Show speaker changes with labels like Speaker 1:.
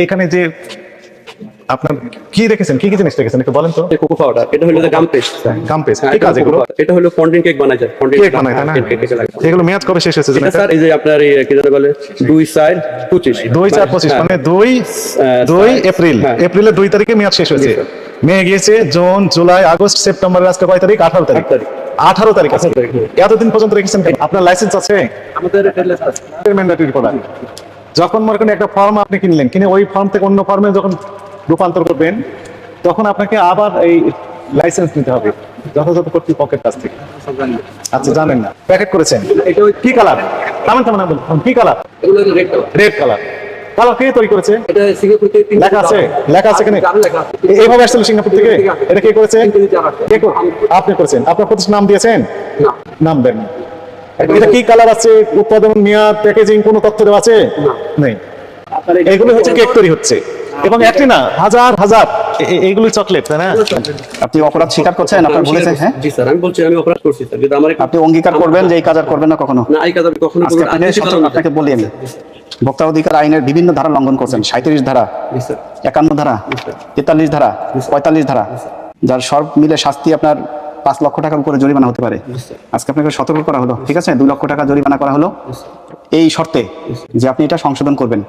Speaker 1: এখানে যে আপনার কি রেখেছেন, কি কি জিনিস রেখেছেন একটু বলেন তো।
Speaker 2: কোকো পাউডার, এটা হলো গাম পেস্ট।
Speaker 1: গাম পেস্ট, কি কাজ এগুলো?
Speaker 2: এটা হলো ফন্ডিং কেক বানায় যায়, ফন্ডিং
Speaker 1: কেক বানায় তাই না? এগুলো মেয়াদ কবে শেষ হয়েছে?
Speaker 2: এটা স্যার এই যে আপনার এই কি জানো বলে 2/4/25
Speaker 1: 2/4/25 মানে 2 এপ্রিল, এপ্রিলের 2 তারিখে মেয়াদ শেষ হয়েছে। মে গিয়েছে, জুন, জুলাই, আগস্ট, সেপ্টেম্বর, আজকে কয় তারিখ? 18 তারিখ। 18 তারিখ আছে। এতদিন পর্যন্ত রেখেছেন কেন? আপনার লাইসেন্স আছে?
Speaker 2: আমাদের লাইসেন্স আছে।
Speaker 1: Mandatory product. যখন মনে করেন একটা ফর্ম আপনি কিনলেন, কিনে ওই ফর্ম থেকে অন্য ফর্মে যখন রূপান্তর করবেন, তখন আপনাকে আবার এই লাইসেন্স নিতে হবে যথাযথ কর্তৃপক্ষের কাছ থেকে। আচ্ছা, জানেন না, প্যাকেট করেছেন কি কালার? তেমন তেমন কি কালার?
Speaker 2: এগুলো red colour.
Speaker 1: Red colour. Colour কে তৈরি করেছে?
Speaker 2: এটা সিঙ্গাপুর থেকে
Speaker 1: লেখা আছে, লেখা আছে এখানে। এইভাবে আসছিল সিঙ্গাপুর থেকে? এটা কে করেছে? আপনি করেছেন? আপনার প্রতিষ্ঠান নাম দিয়েছেন?
Speaker 2: না,
Speaker 1: নাম দেন। এটা কি কালার আছে? উৎপাদন, মেয়াদ, প্যাকেজিং কোনো তথ্য দেওয়া আছে? নেই। এগুলো হচ্ছে কেক তৈরি হচ্ছে, এবং একটি না, হাজার হাজার এইগুলো চকলেট, তাই না?
Speaker 3: আপনি অপরাধ স্বীকার করছেন? আপনার বলেছেন? হ্যাঁ
Speaker 2: জি স্যার, আমি বলছি আমি অপরাধ করছি স্যার, যদি আমার
Speaker 3: আপনি অঙ্গীকার করবেন যে এই কাজ আর করবেন না কখনো?
Speaker 2: না, এই কাজ আমি কখনো
Speaker 3: আজকে
Speaker 2: করব না।
Speaker 3: আপনাকে বলি আমি, ভোক্তা অধিকার আইনের বিভিন্ন ধারা লঙ্ঘন করছেন। 37 ধারা,
Speaker 2: জি স্যার,
Speaker 3: 51 ধারা, 43 ধারা, 45 ধারা, যার সব মিলে শাস্তি আপনার 5 লক্ষ টাকার উপরে জরিমানা হতে পারে। আজকে আপনাকে সতর্ক করা হলো, ঠিক আছে? 2 লক্ষ টাকা জরিমানা করা হলো এই শর্তে যে আপনি এটা সংশোধন করবেন।